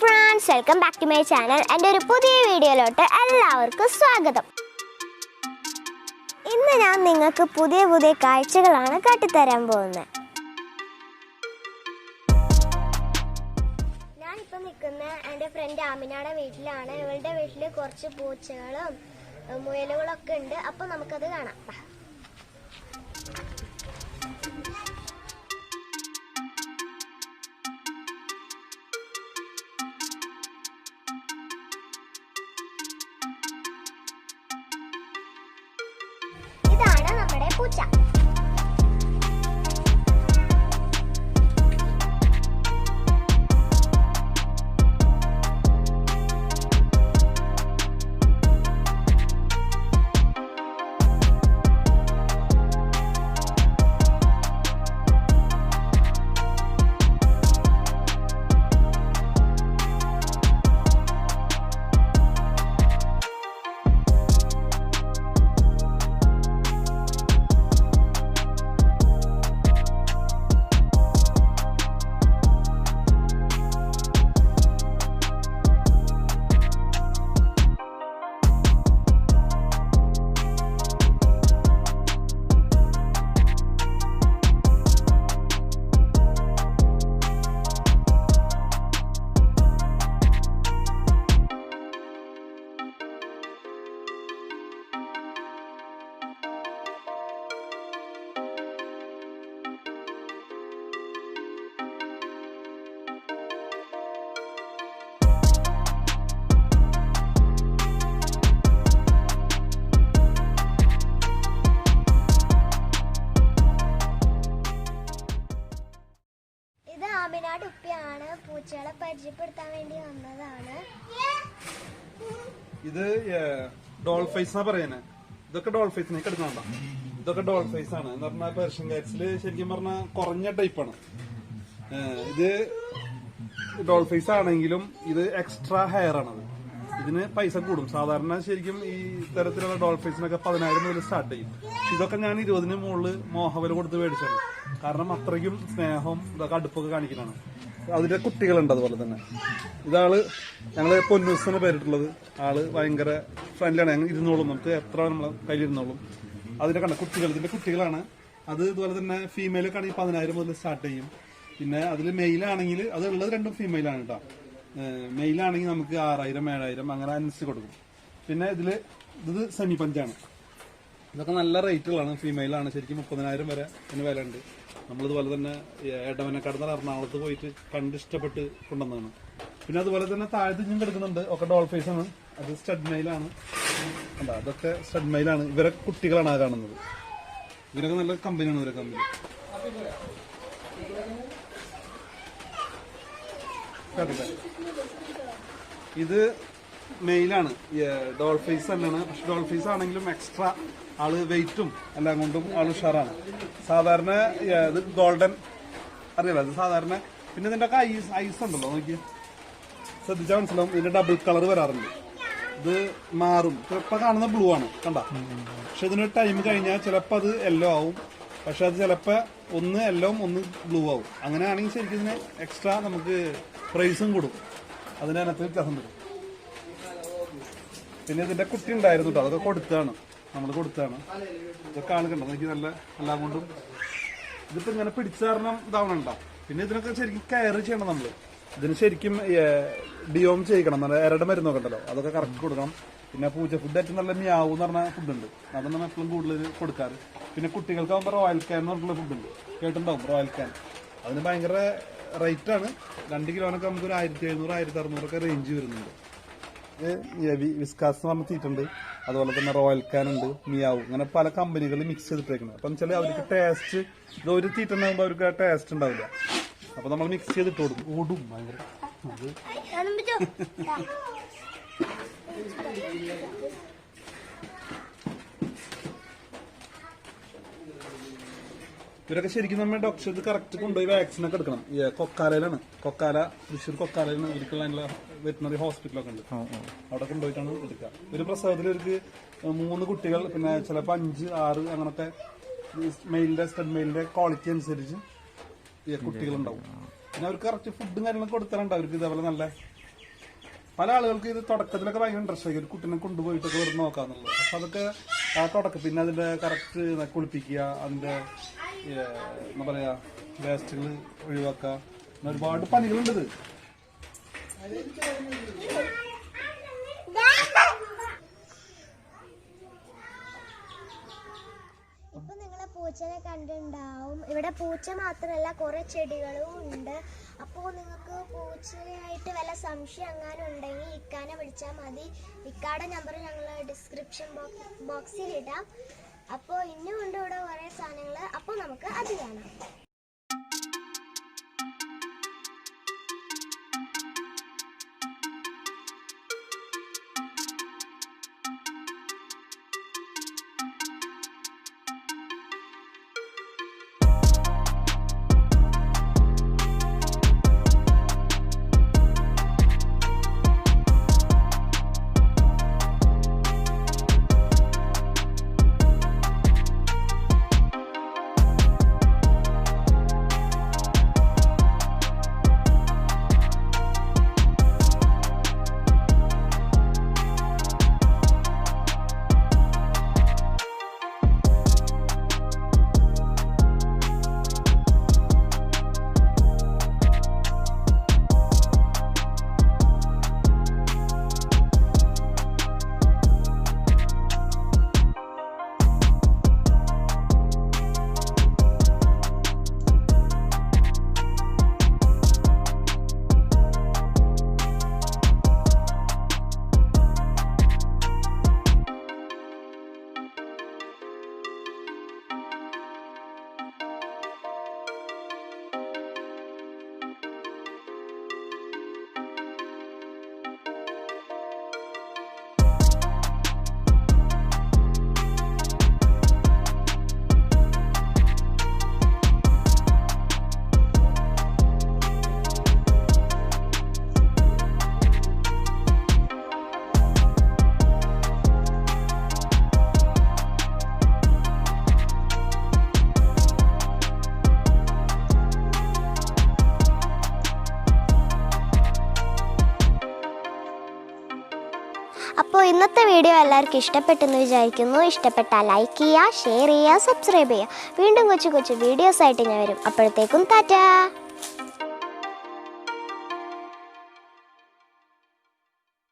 friends, welcome back to my channel. And ഒരു പുതിയ വീഡിയോയിലോട്ട് എല്ലാവർക്കും സ്വാഗതം. ഇന്ന് ഞാൻ നിങ്ങൾക്ക് പുതിയ കാഴ്ചകളാണ് കാട്ടിത്തരാൻ പോകുന്നത്. ഞാൻ ഇപ്പോൾ നിൽക്കുന്ന എൻ്റെ ഫ്രണ്ട് ആമിനയുടെ വീട്ടിലാണ്. ഇവളുടെ വീട്ടിൽ കുറച്ച് പൂച്ചകളും മുയലുകളൊക്കെ ഉണ്ട്. അപ്പോൾ നമുക്കത് കാണാം. ഇതാണ് നമ്മുടെ പൂച്ച. ആമിനയുടെ ഉപ്പയാണ്. പൂച്ചകളെ പരിചയപ്പെടുത്താൻ വേണ്ടി വന്നതാണ്. ഇത് ഡോൾ ഫേസ് എന്നാ പറയുന്നത്. ഇതൊക്കെ ഡോൾ ഫേസ് എടുക്കണ്ട. ഇതൊക്കെ ഡോൾ ഫേസ് ആണ് എന്ന് പറഞ്ഞാൽ പേർഷ്യൻ കാറ്റ്സിൽ ശരിക്കും പറഞ്ഞാൽ കുറഞ്ഞ ടൈപ്പാണ്. ഇത് ഡോൾ ഫേസ് ആണെങ്കിലും ഇത് എക്സ്ട്രാ ഹെയർ ആണത്. ഇതിന് പൈസ കൂടും. സാധാരണ ശരിക്കും ഈ തരത്തിലുള്ള ഡോൾ ഫേസിനൊക്കെ 10,000 മുതൽ സ്റ്റാർട്ട് ചെയ്യും. ഇതൊക്കെ ഞാൻ 20-ന് മുകളിൽ മോഹവില കൊടുത്ത് മേടിച്ചാണ്. കാരണം അത്രയ്ക്കും സ്നേഹം ഇതൊക്കെ അടുപ്പൊക്കെ കാണിക്കുന്നതാണ്. അതിന്റെ കുട്ടികളുണ്ട്. അതുപോലെ തന്നെ ഇതാള് ഞങ്ങള് പൊന്നൂസിന് പേരിട്ടുള്ളത്. ആള് ഭയങ്കര ഫ്രണ്ട്ലിയാണ്. ഞങ്ങൾ ഇരുന്നോളും, നമുക്ക് എത്ര നമ്മളെ കയ്യിലിരുന്നോളും. അതിന്റെ കണ്ട കുട്ടികൾ, ഇതിന്റെ കുട്ടികളാണ്. അത് ഇതുപോലെ തന്നെ ഫീമെയിലൊക്കെ ആണെങ്കിൽ 10,000 മുതൽ സ്റ്റാർട്ട് ചെയ്യും. പിന്നെ അതിൽ മെയിലാണെങ്കിൽ അത് ഉള്ളത് രണ്ടും ഫീമെയിലാണ് കേട്ടോ. മെയിലാണെങ്കിൽ നമുക്ക് 6,000 7,000 അങ്ങനെ അനുസരിച്ച് കൊടുക്കും. പിന്നെ ഇത് സെമി പഞ്ചാണ്. ഇതൊക്കെ നല്ല റേറ്റുകളാണ്. ഫീമെയിലാണ് ശരിക്കും 30,000 വരെ അതിന് വില ഉണ്ട്. നമ്മളിതുപോലെ തന്നെ എടവനക്കാടുന്ന എറണാകുളത്ത് പോയിട്ട് കണ്ടിഷ്ടപ്പെട്ട് കൊണ്ടുവന്നതാണ്. പിന്നെ അതുപോലെ തന്നെ താഴത്ത് ഇഞ്ഞും കിടക്കുന്നുണ്ട്. ഒക്കെ ഡോൾ ഫേസ് ആണ്. അത് സ്റ്റഡ് മെയിലാണ്. അല്ല, അതൊക്കെ സ്റ്റഡ് മെയിലാണ്. ഇവരെ കുട്ടികളാണ് ആ കാണുന്നത്. ഇവരൊക്കെ നല്ല കമ്പനിയാണ്. ഇവരെ കമ്പനി ഇത് മെയിലാണ്. ഡോൾ ഫേസ് തന്നെയാണ്. പക്ഷെ ഡോൾ ഫേസ് ആണെങ്കിലും എക്സ്ട്രാ ആള് വെയിറ്റും എല്ലാം കൊണ്ടും ആള് ഉഷാറാണ്. സാധാരണ ഇത് ഗോൾഡൻ അറിയാലോ, അത് സാധാരണ. പിന്നെ ഇതിന്റെ ഒക്കെ ഐസ് ഉണ്ടല്ലോ, നോക്കി ശ്രദ്ധിച്ചാൽ മനസ്സിലാവും. ഇതിന്റെ ഡബിൾ കളർ വരാറുണ്ട്. ഇത് മാറും. ചിലപ്പോ കാണുന്ന ബ്ലൂ ആണ്, കണ്ട. പക്ഷെ ഇതിനൊരു ടൈം കഴിഞ്ഞാൽ ചിലപ്പോൾ അത് യെല്ലോ ആവും. പക്ഷെ അത് ചിലപ്പോൾ ഒന്ന് യെല്ലോ ഒന്ന് ബ്ലൂ ആവും. അങ്ങനെയാണെങ്കിൽ ശരിക്കും ഇതിന് എക്സ്ട്രാ നമുക്ക് പ്രൈസും കൂടും. അതിനകത്ത് വ്യത്യാസം വരും. പിന്നെ ഇതിന്റെ കുട്ടി ഉണ്ടായിരുന്നു കേട്ടോ. അതൊക്കെ കൊടുത്താണ്, നമ്മൾ കൊടുത്താണ്. ഇതൊക്കെ ആൾ കണ്ടോ, എനിക്ക് നല്ല എല്ലാം കൊണ്ടും. ഇതിപ്പോ ഇങ്ങനെ പിടിച്ച കാരണം ഇതാവണുണ്ടോ. പിന്നെ ഇതിനൊക്കെ ശരിക്കും കെയർ ചെയ്യണം നമ്മള്. ഇതിന് ശരിക്കും ഡിയോം ചെയ്യിക്കണം. നല്ല ഇരടെ മരുന്നൊക്കെ ഉണ്ടല്ലോ, അതൊക്കെ കറക്റ്റ് കൊടുക്കണം. പിന്നെ പൂച്ച ഫുഡ് ഏറ്റവും നല്ല മ്യാവ് എന്ന് പറഞ്ഞ ഫുഡുണ്ട്. അതാണ് നമ്മൾ എപ്പോഴും കൂടുതൽ കൊടുക്കാറ്. പിന്നെ കുട്ടികൾക്കാവുമ്പോൾ റോയൽ ക്യാൻ എന്ന് പറഞ്ഞിട്ടുള്ള ഫുഡുണ്ട്, കേട്ടിട്ടുണ്ടാവും. റോയൽ ക്യാൻ അതിന് ഭയങ്കര റേറ്റാണ്. 2 കിലോനൊക്കെ നമുക്ക് ഒരു 1,700 1,600 റേഞ്ച് വരുന്നുണ്ട്. വിസ്കാസ് എന്ന് പറഞ്ഞ തീറ്റുണ്ട്. അതുപോലെ തന്നെ റോയൽ ക്യാൻ ഉണ്ട്, മിയാവ്, അങ്ങനെ പല കമ്പനികൾ മിക്സ് ചെയ്തിട്ടേക്കുന്നത്. അപ്പം വെച്ചാൽ അവർക്ക് ടേസ്റ്റ് ഒരു തീറ്റ ഉണ്ടാകുമ്പോൾ അവർക്ക് ആ ടേസ്റ്റ് ഉണ്ടാവില്ല. അപ്പൊ നമ്മൾ മിക്സ് ചെയ്തിട്ട് കൊടുക്കും. ഓടും ഭയങ്കര. ഇവരൊക്കെ ശരിക്കും നമ്മുടെ ഡോക്ടർ കറക്റ്റ് കൊണ്ടുപോയി വാക്സിൻ ഒക്കെ എടുക്കണം. കൊക്കാലയിലാണ്, തൃശ്ശൂർ കൊക്കാലയിലാണ് ഇവർക്കുള്ള വെറ്റിനറി ഹോസ്പിറ്റലൊക്കെ ഉണ്ട്. അവിടെ കൊണ്ടുപോയിട്ടാണ് എടുക്കുക. ഒരു പ്രസവത്തിൽ ഇവർക്ക് 3 കുട്ടികൾ, പിന്നെ ചിലപ്പോൾ 5, 6 അങ്ങനത്തെ മെയിലിന്റെ സ്റ്റഡ് മെയിലിന്റെ ക്വാളിറ്റി അനുസരിച്ച് കുട്ടികളുണ്ടാവും. പിന്നെ അവർക്ക് കറക്റ്റ് ഫുഡും കാര്യങ്ങളൊക്കെ കൊടുത്താലുണ്ട്. അവർക്ക് ഇതേപോലെ നല്ല പല ആളുകൾക്ക് ഇത് തുടക്കത്തിലൊക്കെ ഭയങ്കര ഇൻട്രസ്റ്റ് ആയി ഒരു കുട്ടീനെ കൊണ്ടുപോയിട്ടൊക്കെ വെറുതെ നോക്കാന്നുള്ളത്. അപ്പൊ അതൊക്കെ ആ തുടക്കം പിന്നെ അതിന്റെ കറക്റ്റ് കുളിപ്പിക്കുക, അതിന്റെ എന്താ പറയാ വേസ്റ്റുകൾ ഒഴിവാക്കുക, ഒരുപാട് പണികളുണ്ട് ഇത്. ഇപ്പൊ നിങ്ങളെ പൂച്ചനെ കണ്ടിട്ടുണ്ടാവും. ഇവിടെ പൂച്ച മാത്രമല്ല കുറെ ചെടികളും ഉണ്ട്. അപ്പോൾ നിങ്ങൾക്ക് പൂച്ചയായിട്ട് വല്ല സംശയം എങ്ങാനും ഉണ്ടെങ്കിൽ ഇക്കാനെ വിളിച്ചാൽ മതി. ഇക്കാടെ നമ്പർ ഞങ്ങൾ ഡിസ്ക്രിപ്ഷൻ ബോക്സിൽ ഇടാം. അപ്പോൾ ഇനിയും ഉണ്ട് ഇവിടെ കുറേ സാധനങ്ങൾ. അപ്പോൾ നമുക്ക് അത് കാണാം. അപ്പോൾ ഇന്നത്തെ വീഡിയോ എല്ലാവർക്കും ഇഷ്ടപ്പെട്ടെന്ന് വിചാരിക്കുന്നു. ഇഷ്ടപ്പെട്ടാൽ ലൈക്ക് ചെയ്യുക, ഷെയർ ചെയ്യുക, സബ്സ്ക്രൈബ് ചെയ്യുക. വീണ്ടും കൊച്ചു കൊച്ചു വീഡിയോസായിട്ട് ഞാൻ വരും. അപ്പോഴത്തേക്കും ടാറ്റാ.